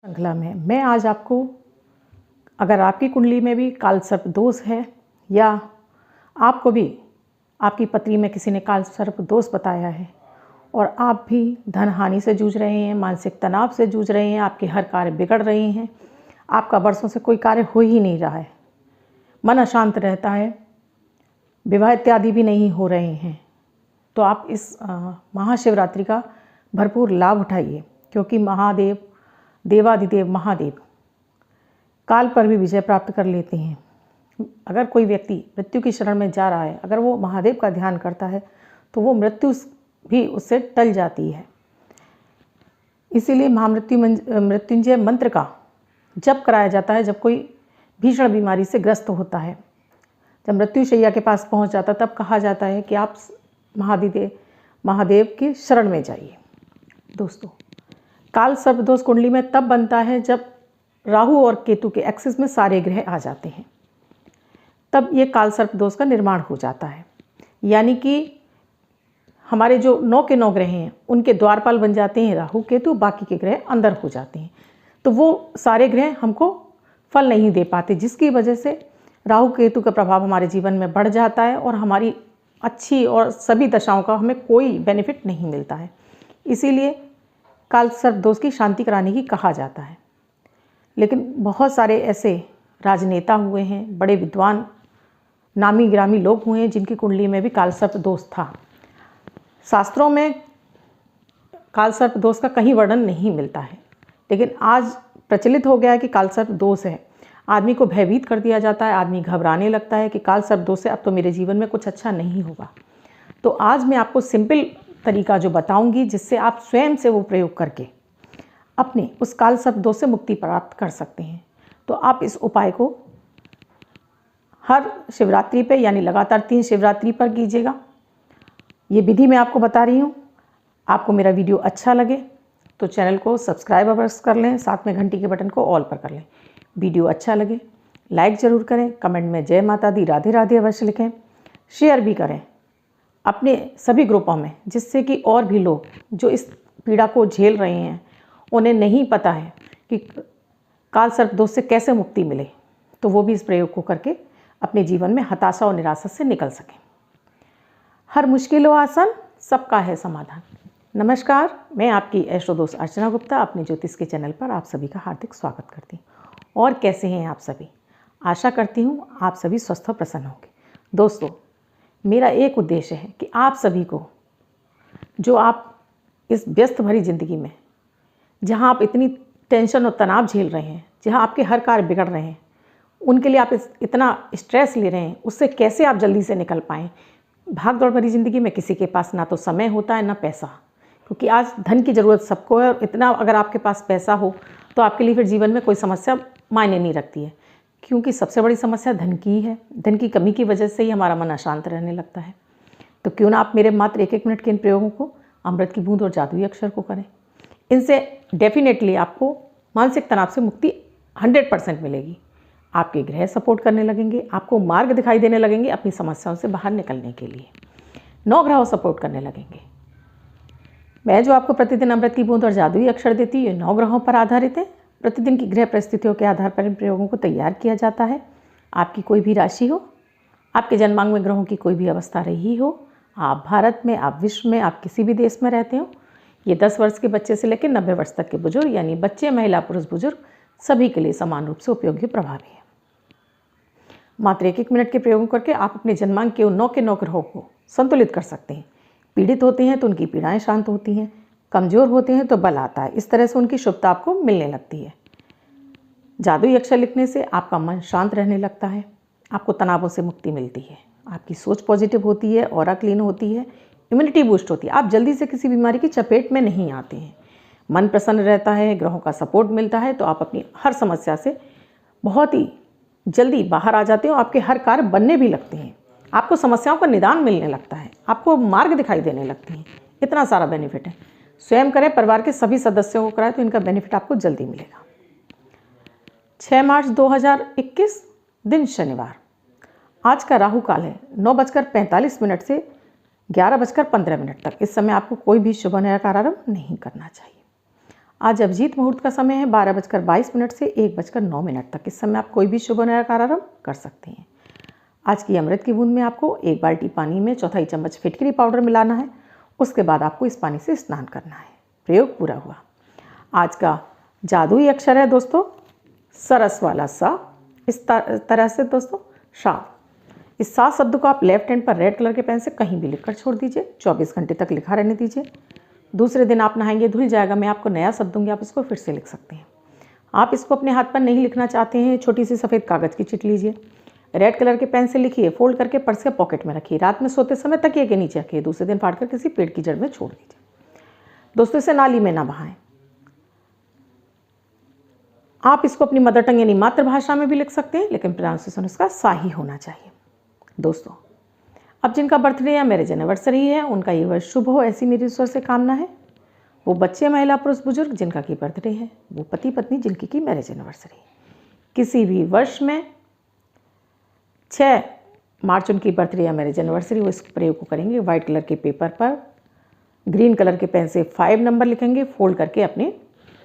श्रृंखला में मैं आज आपको, अगर आपकी कुंडली में भी काल सर्प दोष है या आपको भी आपकी पत्री में किसी ने काल सर्प दोष बताया है और आप भी धन हानि से जूझ रहे हैं, मानसिक तनाव से जूझ रहे हैं, आपके हर कार्य बिगड़ रहे हैं, आपका वर्षों से कोई कार्य हो ही नहीं रहा है, मन अशांत रहता है, विवाह इत्यादि भी नहीं हो रहे हैं, तो आप इस महाशिवरात्रि का भरपूर लाभ उठाइए, क्योंकि महादेव, देवादिदेव महादेव काल पर भी विजय प्राप्त कर लेते हैं। अगर कोई व्यक्ति मृत्यु की शरण में जा रहा है, अगर वो महादेव का ध्यान करता है तो वो मृत्यु भी उससे टल जाती है। इसीलिए मृत्युंजय मंत्र का जप कराया जाता है जब कोई भीषण बीमारी से ग्रस्त होता है। जब मृत्युशैया के पास पहुंच जाता तब कहा जाता है कि आप महादेव की शरण में जाइए। दोस्तों, काल सर्प दोष कुंडली में तब बनता है जब राहु और केतु के एक्सिस में सारे ग्रह आ जाते हैं, तब ये काल सर्प दोष का निर्माण हो जाता है। यानी कि हमारे जो 9 के 9 ग्रह हैं उनके द्वारपाल बन जाते हैं राहु केतु, बाकी के ग्रह अंदर हो जाते हैं, तो वो सारे ग्रह हमको फल नहीं दे पाते, जिसकी वजह से राहु केतु का प्रभाव हमारे जीवन में बढ़ जाता है और हमारी अच्छी और सभी दशाओं का हमें कोई बेनिफिट नहीं मिलता है। इसीलिए काल सर्प दोष की शांति कराने की कहा जाता है। लेकिन बहुत सारे ऐसे राजनेता हुए हैं, बड़े विद्वान नामी गिरामी लोग हुए हैं जिनकी कुंडली में भी काल सर्प दोष था। शास्त्रों में काल सर्प दोष का कहीं वर्णन नहीं मिलता है, लेकिन आज प्रचलित हो गया है कि काल सर्प दोष है। आदमी को भयभीत कर दिया जाता है, आदमी घबराने लगता है कि काल सर्प दोष है, अब तो मेरे जीवन में कुछ अच्छा नहीं होगा। तो आज मैं आपको सिंपल तरीका जो बताऊंगी, जिससे आप स्वयं से वो प्रयोग करके अपने उस काल सर्प दोष से मुक्ति प्राप्त कर सकते हैं। तो आप इस उपाय को हर शिवरात्रि पे, यानी लगातार 3 शिवरात्रि पर कीजिएगा। ये विधि मैं आपको बता रही हूँ। आपको मेरा वीडियो अच्छा लगे तो चैनल को सब्सक्राइब अवश्य कर लें, साथ में घंटी के बटन को ऑल पर कर लें। वीडियो अच्छा लगे लाइक ज़रूर करें, कमेंट में जय माता दी राधे राधे अवश्य लिखें, शेयर भी करें अपने सभी ग्रुपों में, जिससे कि और भी लोग जो इस पीड़ा को झेल रहे हैं उन्हें नहीं पता है कि काल सर्प दोष से कैसे मुक्ति मिले, तो वो भी इस प्रयोग को करके अपने जीवन में हताशा और निराशा से निकल सकें। हर मुश्किल व आसान सबका है समाधान। नमस्कार, मैं आपकी एस्ट्रोदोष अर्चना गुप्ता अपने ज्योतिष के चैनल पर आप सभी का हार्दिक स्वागत करती हूँ। और कैसे हैं आप सभी? आशा करती हूँ आप सभी स्वस्थ और प्रसन्न होंगे। दोस्तों, मेरा एक उद्देश्य है कि आप सभी को, जो आप इस व्यस्त भरी ज़िंदगी में, जहाँ आप इतनी टेंशन और तनाव झेल रहे हैं, जहाँ आपके हर कार्य बिगड़ रहे हैं, उनके लिए आप इतना स्ट्रेस ले रहे हैं, उससे कैसे आप जल्दी से निकल पाएँ। भाग दौड़ भरी ज़िंदगी में किसी के पास ना तो समय होता है ना पैसा, क्योंकि आज धन की ज़रूरत सबको है, और इतना अगर आपके पास पैसा हो तो आपके लिए फिर जीवन में कोई समस्या मायने नहीं रखती है, क्योंकि सबसे बड़ी समस्या धन की ही है। धन की कमी की वजह से ही हमारा मन अशांत रहने लगता है। तो क्यों ना आप मेरे मात्र 1-1 मिनट के इन प्रयोगों को, अमृत की बूंद और जादुई अक्षर को करें। इनसे डेफिनेटली आपको मानसिक तनाव से मुक्ति 100% मिलेगी। आपके ग्रह सपोर्ट करने लगेंगे, आपको मार्ग दिखाई देने लगेंगे अपनी समस्याओं से बाहर निकलने के लिए। 9 ग्रह सपोर्ट करने लगेंगे। मैं जो आपको प्रतिदिन अमृत की बूंद और जादुई अक्षर देती हूँ, ये 9 ग्रहों पर आधारित है। प्रतिदिन की ग्रह परिस्थितियों के आधार पर इन प्रयोगों को तैयार किया जाता है। आपकी कोई भी राशि हो, आपके जन्मांग में ग्रहों की कोई भी अवस्था रही हो, आप भारत में, आप विश्व में, आप किसी भी देश में रहते हो, ये 10 वर्ष के बच्चे से लेकर 90 वर्ष तक के बुजुर्ग, यानी बच्चे, महिला, पुरुष, बुजुर्ग, सभी के लिए समान रूप से उपयोगी प्रभावी है। मात्र 1-1 मिनट के प्रयोग करके आप अपने जन्मांग के 9 के 9 ग्रहों को संतुलित कर सकते हैं। पीड़ित होते हैं तो उनकी पीड़ाएं शांत होती हैं, कमज़ोर होते हैं तो बल आता है। इस तरह से उनकी शुभता आपको मिलने लगती है। जादुई अक्षर लिखने से आपका मन शांत रहने लगता है, आपको तनावों से मुक्ति मिलती है, आपकी सोच पॉजिटिव होती है, ऑरा क्लीन होती है, इम्यूनिटी बूस्ट होती है, आप जल्दी से किसी बीमारी की चपेट में नहीं आते हैं, मन प्रसन्न रहता है, ग्रहों का सपोर्ट मिलता है, तो आप अपनी हर समस्या से बहुत ही जल्दी बाहर आ जाते हो। आपके हर कार्य बनने भी लगते हैं, आपको समस्याओं का निदान मिलने लगता है, आपको मार्ग दिखाई देने लगते हैं। इतना सारा बेनिफिट है। स्वयं करें, परिवार के सभी सदस्यों को कराएं, तो इनका बेनिफिट आपको जल्दी मिलेगा। 6 मार्च 2021 दिन शनिवार। आज का राहु काल है 9:45 से 11:15 तक। इस समय आपको कोई भी शुभ नया कार्यारंभ नहीं करना चाहिए। आज अभिजीत मुहूर्त का समय है 12:22 से 1:09 तक। इस समय आप कोई भी शुभ कार्य आरंभ कर सकते हैं। आज की अमृत की बूंद में आपको 1 बाल्टी पानी में 1/4 चम्मच फिटकरी पाउडर मिलाना है। उसके बाद आपको इस पानी से स्नान करना है। प्रयोग पूरा हुआ। आज का जादुई अक्षर है दोस्तों सरस वाला सा। इस तरह से दोस्तों सा। इस सा शब्द को आप लेफ्ट हैंड पर रेड कलर के पेन से कहीं भी लिखकर छोड़ दीजिए। 24 घंटे तक लिखा रहने दीजिए। दूसरे दिन आप नहाएंगे धुल जाएगा। मैं आपको नया शब्द दूंगी, आप इसको फिर से लिख सकते हैं। आप इसको अपने हाथ पर नहीं लिखना चाहते हैं, छोटी सी सफ़ेद कागज़ की चिट लीजिए, रेड कलर के पेन से लिखिए, फोल्ड करके पर्स के पॉकेट में रखिए, रात में सोते समय तकिए के नीचे रखिए, दूसरे दिन फाड़कर किसी पेड़ की जड़ में छोड़ दीजिए। दोस्तों इसे नाली में ना बहाएं। आप इसको अपनी मदर टंग यानी मातृभाषा में भी लिख सकते हैं, लेकिन प्रोनाउंसिएशन उसका सही होना चाहिए। दोस्तों अब जिनका बर्थडे या मैरिज एनिवर्सरी है उनका ये वर्ष शुभ हो, ऐसी मेरी ईश्वर से कामना है। वो बच्चे, महिला, पुरुष, बुजुर्ग जिनका की बर्थडे है, वो पति पत्नी जिनकी की मैरिज एनिवर्सरी। किसी भी वर्ष में 6 मार्च उनकी बर्थडे या मैरिज एनिवर्सरी, वो इस प्रयोग को करेंगे। वाइट कलर के पेपर पर ग्रीन कलर के पेन से 5 नंबर लिखेंगे, फोल्ड करके अपने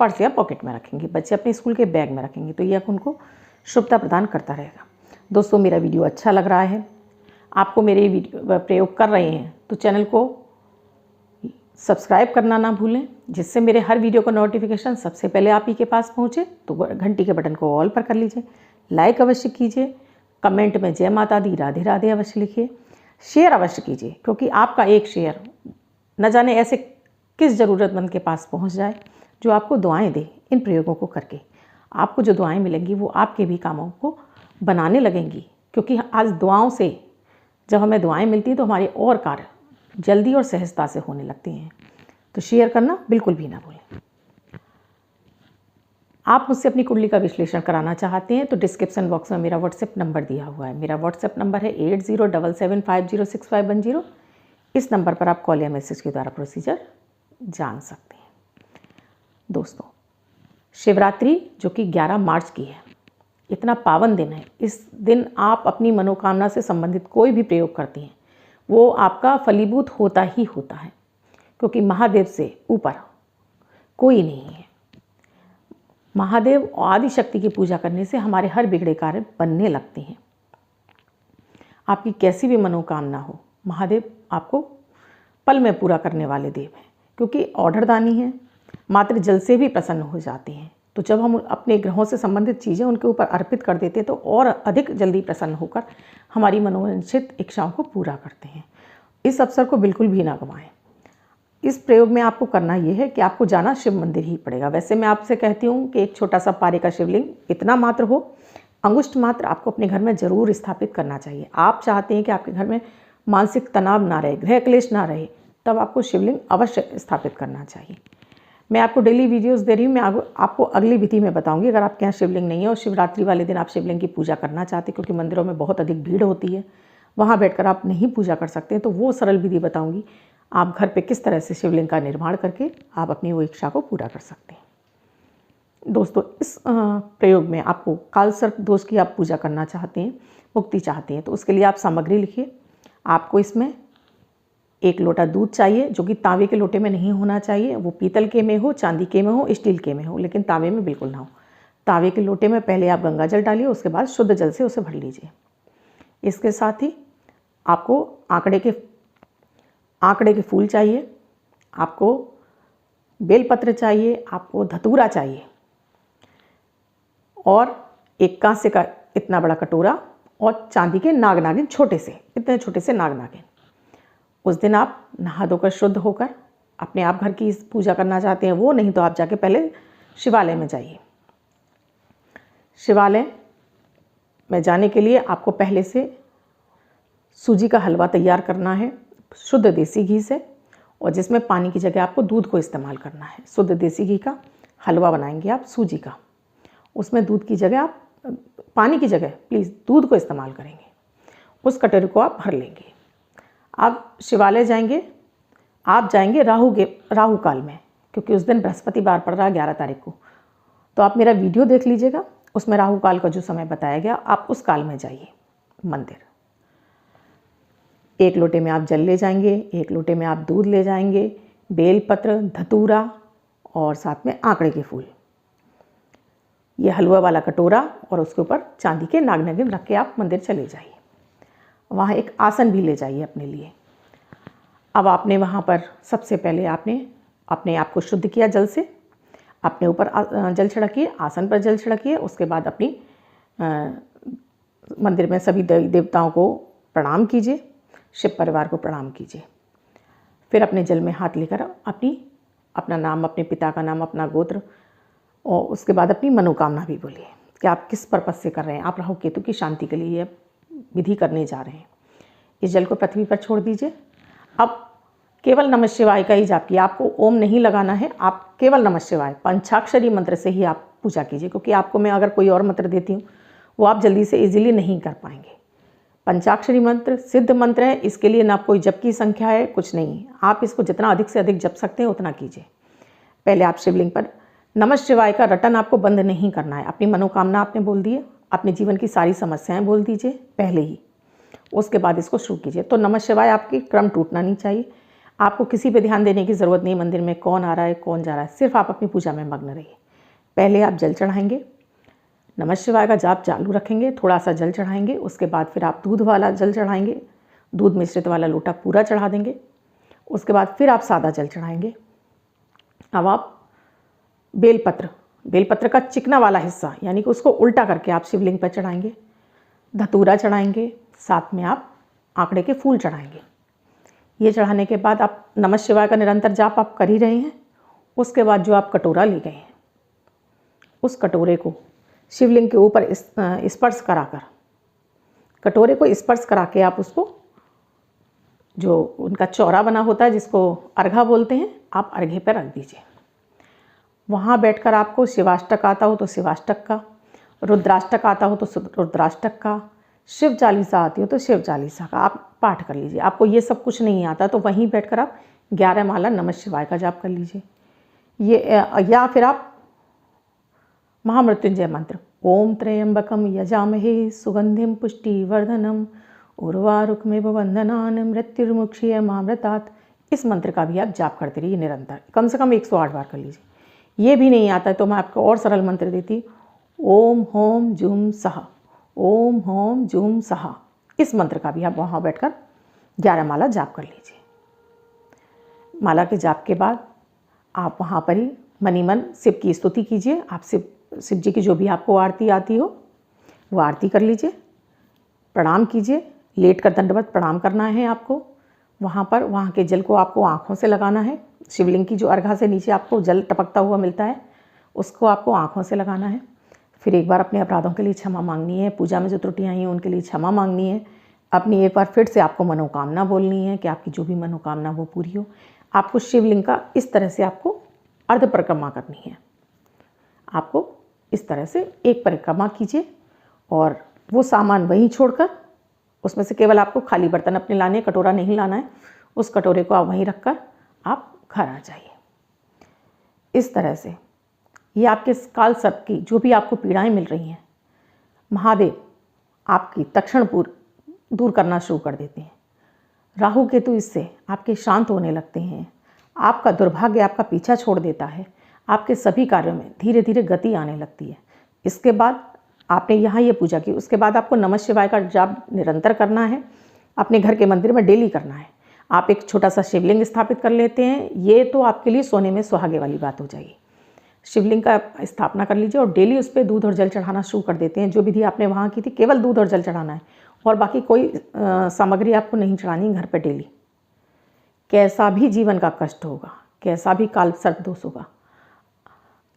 पर्स या पॉकेट में रखेंगे। बच्चे अपने स्कूल के बैग में रखेंगे, तो यह उनको शुभता प्रदान करता रहेगा। दोस्तों मेरा वीडियो अच्छा लग रहा है, आपको मेरे वीडियो प्रयोग कर रहे हैं, तो चैनल को सब्सक्राइब करना ना भूलें, जिससे मेरे हर वीडियो का नोटिफिकेशन सबसे पहले आप ही के पास पहुंचे। तो घंटी के बटन को ऑल पर कर लीजिए, लाइक अवश्य कीजिए, कमेंट में जय माता दी राधे राधे अवश्य लिखिए, शेयर अवश्य कीजिए, क्योंकि आपका एक शेयर न जाने ऐसे किस ज़रूरतमंद के पास पहुंच जाए जो आपको दुआएं दे। इन प्रयोगों को करके आपको जो दुआएं मिलेंगी वो आपके भी कामों को बनाने लगेंगी, क्योंकि आज दुआओं से जब हमें दुआएं मिलती हैं तो हमारे और कार्य जल्दी और सहजता से होने लगते हैं। तो शेयर करना बिल्कुल भी ना भूलें। आप मुझसे अपनी कुंडली का विश्लेषण कराना चाहते हैं तो डिस्क्रिप्शन बॉक्स में मेरा व्हाट्सएप नंबर दिया हुआ है। मेरा व्हाट्सएप नंबर है 8077506510। इस नंबर पर आप कॉल या मैसेज के द्वारा प्रोसीजर जान सकते हैं। दोस्तों शिवरात्रि जो कि 11 मार्च की है, इतना पावन दिन है। इस दिन आप अपनी मनोकामना से संबंधित कोई भी प्रयोग करते हैं वो आपका फलीभूत होता ही होता है, क्योंकि महादेव से ऊपर कोई नहीं है। महादेव और आदि शक्ति की पूजा करने से हमारे हर बिगड़े कार्य बनने लगते हैं। आपकी कैसी भी मनोकामना हो, महादेव आपको पल में पूरा करने वाले देव हैं, क्योंकि ऑर्डर दानी है, मात्र जल से भी प्रसन्न हो जाते हैं। तो जब हम अपने ग्रहों से संबंधित चीज़ें उनके ऊपर अर्पित कर देते हैं तो और अधिक जल्दी प्रसन्न होकर हमारी मनोवांछित इच्छाओं को पूरा करते हैं। इस अवसर को बिल्कुल भी ना गंवाएं। इस प्रयोग में आपको करना यह है कि आपको जाना शिव मंदिर ही पड़ेगा। वैसे मैं आपसे कहती हूँ कि एक छोटा सा पारे का शिवलिंग इतना मात्र हो, अंगुष्ठ मात्र, आपको अपने घर में ज़रूर स्थापित करना चाहिए। आप चाहते हैं कि आपके घर में मानसिक तनाव ना रहे, गृह क्लेश ना रहे, तब आपको शिवलिंग अवश्य स्थापित करना चाहिए। मैं आपको डेली वीडियोस दे रही हूँ। मैं आपको अगली विधि में बताऊंगी। अगर आपके यहाँ शिवलिंग नहीं है और शिवरात्रि वाले दिन आप शिवलिंग की पूजा करना चाहते हैं, क्योंकि मंदिरों में बहुत अधिक भीड़ होती है, वहाँ बैठकर आप नहीं पूजा कर सकते हैं, तो वो सरल विधि बताऊंगी आप घर पे किस तरह से शिवलिंग का निर्माण करके आप अपनी वो इच्छा को पूरा कर सकते हैं। दोस्तों इस प्रयोग में आपको काल सर्प दोष की आप पूजा करना चाहते हैं, मुक्ति चाहते हैं, तो उसके लिए आप सामग्री लिखिए। आपको इसमें 1 लोटा दूध चाहिए, जो कि तांबे के लोटे में नहीं होना चाहिए। वो पीतल के में हो, चांदी के में हो, स्टील के में हो, लेकिन तांबे में बिल्कुल ना हो। तांबे के लोटे में पहले आप गंगा जल डालिए, उसके बाद शुद्ध जल से उसे भर लीजिए। इसके साथ ही आपको आंकड़े के फूल चाहिए, आपको बेलपत्र चाहिए, आपको धतूरा चाहिए, और एक कांसे का इतना बड़ा कटोरा और चांदी के नाग नागिन, छोटे से, इतने छोटे से नाग नागिन। उस दिन आप नहा धोकर शुद्ध होकर अपने आप घर की पूजा करना चाहते हैं वो, नहीं तो आप जाके पहले शिवालय में जाइए। शिवालय में जाने के लिए आपको पहले से सूजी का हलवा तैयार करना है, शुद्ध देसी घी से, और जिसमें पानी की जगह आपको दूध को इस्तेमाल करना है। शुद्ध देसी घी का हलवा बनाएंगे आप सूजी का, उसमें दूध की जगह आप पानी की जगह प्लीज़ दूध को इस्तेमाल करेंगे। उस कटोरे को आप भर लेंगे। आप शिवालय जाएंगे, आप जाएंगे राहु काल में, क्योंकि उस दिन बृहस्पतिवार पड़ रहा है 11 तारीख को। तो आप मेरा वीडियो देख लीजिएगा, उसमें राहु काल का जो समय बताया गया, आप उस काल में जाइए मंदिर। 1 लोटे में आप जल ले जाएंगे, 1 लोटे में आप दूध ले जाएंगे, बेलपत्र, धतूरा और साथ में आंकड़े के फूल, ये हलवा वाला कटोरा और उसके ऊपर चांदी के नाग नागिन रख के आप मंदिर चले जाइए। वहाँ एक आसन भी ले जाइए अपने लिए। अब आपने वहाँ पर सबसे पहले आपने अपने आप को शुद्ध किया जल से, अपने ऊपर जल छिड़किए, आसन पर जल छिड़किए। उसके बाद अपनी मंदिर में सभी देवी देवताओं को प्रणाम कीजिए, शिव परिवार को प्रणाम कीजिए। फिर अपने जल में हाथ लेकर अपना नाम, अपने पिता का नाम, अपना गोत्र और उसके बाद अपनी मनोकामना भी बोलिए कि आप किस पर्पज़ से कर रहे हैं। आप राहु केतु की शांति के लिए यह विधि करने जा रहे हैं। इस जल को पृथ्वी पर छोड़ दीजिए। अब केवल नमः शिवाय का ही जाप किया, आपको ओम नहीं लगाना है। आप केवल नमः शिवाय पंचाक्षरी मंत्र से ही आप पूजा कीजिए, क्योंकि आपको मैं अगर कोई और मंत्र देती हूँ वो आप जल्दी से इजीली नहीं कर पाएंगे। पंचाक्षरी मंत्र सिद्ध मंत्र है, इसके लिए ना कोई जप की संख्या है, कुछ नहीं। आप इसको जितना अधिक से अधिक जप सकते हैं उतना कीजिए। पहले आप शिवलिंग पर नमः शिवाय का रटन आपको बंद नहीं करना है। अपनी मनोकामना आपने बोल दी है, अपने जीवन की सारी समस्याएं बोल दीजिए पहले ही, उसके बाद इसको शुरू कीजिए। तो नमः शिवाय आपकी क्रम टूटना नहीं चाहिए। आपको किसी पे ध्यान देने की ज़रूरत नहीं, मंदिर में कौन आ रहा है कौन जा रहा है, सिर्फ आप अपनी पूजा में मग्न रहिए। पहले आप जल चढ़ाएंगे, नमः शिवाय का जाप चालू रखेंगे, थोड़ा सा जल चढ़ाएंगे। उसके बाद फिर आप दूध वाला जल चढ़ाएंगे, दूध मिश्रित वाला लोटा पूरा चढ़ा देंगे। उसके बाद फिर आप सादा जल चढ़ाएंगे। अब आप बेलपत्र का चिकना वाला हिस्सा यानी कि उसको उल्टा करके आप शिवलिंग पर चढ़ाएंगे, धतूरा चढ़ाएंगे, साथ में आप आंकड़े के फूल चढ़ाएंगे। ये चढ़ाने के बाद आप नमः शिवाय का निरंतर जाप आप कर ही रहे हैं। उसके बाद जो आप कटोरा ले गए हैं उस कटोरे को शिवलिंग के ऊपर स्पर्श कराकर, कटोरे को स्पर्श करा के आप उसको, जो उनका चौरा बना होता है जिसको अर्घा बोलते हैं, आप अर्घे पर रख दीजिए। वहाँ बैठकर आपको शिवाष्टक आता हो तो शिवाष्टक का, रुद्राष्टक आता हो तो रुद्राष्टक का, शिव चालीसा आती हो तो शिव चालीसा का आप पाठ कर लीजिए। आपको ये सब कुछ नहीं आता तो वहीं बैठकर आप 11 माला नमः शिवाय का जाप कर लीजिए। या फिर आप महामृत्युंजय मंत्र ओम त्र्यंबकम यजामहे सुगंधिम पुष्टिवर्धनम उर्वारुकमेव वंदनान मृत्युर्मुक्षीयमामृतात्, इस मंत्र का भी आप जाप करते रहिए निरंतर, कम से कम 108 बार कर लीजिए। ये भी नहीं आता है तो मैं आपको और सरल मंत्र देती, ओम होम जुम सहा, ओम होम जुम सहा, इस मंत्र का भी आप वहाँ बैठकर 11 माला जाप कर लीजिए। माला के जाप के बाद आप वहाँ पर ही मनी मन शिव की स्तुति कीजिए। आप शिव जी की जो भी आपको आरती आती हो वो आरती कर लीजिए, प्रणाम कीजिए, लेट कर दंडवत प्रणाम करना है आपको। वहाँ के जल को आपको आँखों से लगाना है। शिवलिंग की जो अर्घा से नीचे आपको जल टपकता हुआ मिलता है उसको आपको आँखों से लगाना है। फिर एक बार अपने अपराधों के लिए क्षमा मांगनी है, पूजा में जो त्रुटियाँ आई हैं उनके लिए क्षमा मांगनी है। अपनी एक बार फिर से आपको मनोकामना बोलनी है कि आपकी जो भी मनोकामना वो पूरी हो। आपको शिवलिंग का इस तरह से आपको अर्ध परिक्रमा करनी है। आपको इस तरह से एक परिक्रमा कीजिए और वो सामान वहीं छोड़कर उसमें से केवल आपको खाली बर्तन अपने लाने हैं, कटोरा नहीं लाना है। उस कटोरे को आप वहीं रखकर आप घर आ जाइए। इस तरह से ये आपके काल सर्प की जो भी आपको पीड़ाएं मिल रही हैं, महादेव आपकी तत्क्षण दूर करना शुरू कर देते हैं। राहु केतु इससे आपके शांत होने लगते हैं। आपका दुर्भाग्य आपका पीछा छोड़ देता है। आपके सभी कार्यों में धीरे धीरे गति आने लगती है। इसके बाद आपने यहाँ ये पूजा की, उसके बाद आपको नमः शिवाय का जाप निरंतर करना है, अपने घर के मंदिर में डेली करना है। आप एक छोटा सा शिवलिंग स्थापित कर लेते हैं, ये तो आपके लिए सोने में सुहागे वाली बात हो जाएगी। शिवलिंग का स्थापना कर लीजिए और डेली उस पर दूध और जल चढ़ाना शुरू कर देते हैं। जो विधि आपने वहाँ की थी केवल दूध और जल चढ़ाना है और बाकी कोई सामग्री आपको नहीं चढ़ानी घर पर डेली। कैसा भी जीवन का कष्ट होगा, कैसा भी काल सर्प दोष होगा,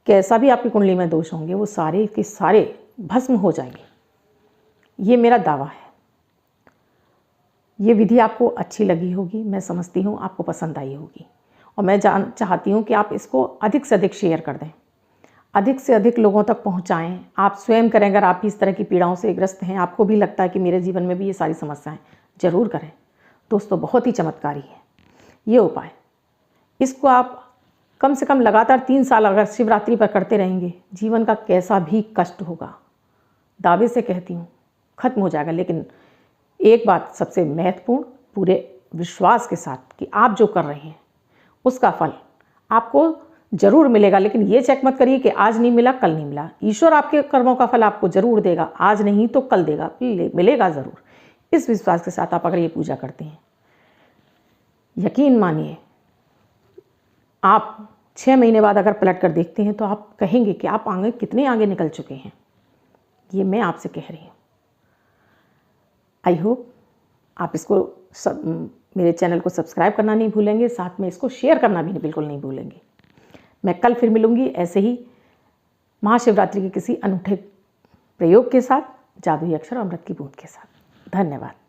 कैसा भी आपकी कुंडली में दोष होंगे, वो सारे के सारे भस्म हो जाएंगे। ये मेरा दावा है। ये विधि आपको अच्छी लगी होगी, मैं समझती हूँ आपको पसंद आई होगी और मैं चाहती हूँ कि आप इसको अधिक से अधिक शेयर कर दें, अधिक से अधिक लोगों तक पहुँचाएँ। आप स्वयं करें, अगर आप भी इस तरह की पीड़ाओं से ग्रस्त हैं, आपको भी लगता है कि मेरे जीवन में भी ये सारी समस्याएं, ज़रूर करें दोस्तों। बहुत ही चमत्कारी है ये उपाय। इसको आप कम से कम लगातार 3 साल अगर शिवरात्रि पर करते रहेंगे, जीवन का कैसा भी कष्ट होगा, दावे से कहती हूँ, खत्म हो जाएगा। लेकिन एक बात सबसे महत्वपूर्ण, पूरे विश्वास के साथ कि आप जो कर रहे हैं उसका फल आपको जरूर मिलेगा। लेकिन ये चेक मत करिए कि आज नहीं मिला कल नहीं मिला। ईश्वर आपके कर्मों का फल आपको जरूर देगा, आज नहीं तो कल देगा, मिलेगा ज़रूर। इस विश्वास के साथ आप अगर ये पूजा करते हैं, यकीन मानिए आप 6 महीने बाद अगर पलट कर देखते हैं तो आप कहेंगे कि आप आगे कितने आगे निकल चुके हैं। ये मैं आपसे कह रही हूँ। आई होप आप इसको मेरे चैनल को सब्सक्राइब करना नहीं भूलेंगे, साथ में इसको शेयर करना भी बिल्कुल नहीं भूलेंगे। मैं कल फिर मिलूँगी ऐसे ही महाशिवरात्रि के किसी अनूठे प्रयोग के साथ, जादुई अक्षर और अमृत की बूंद के साथ। धन्यवाद।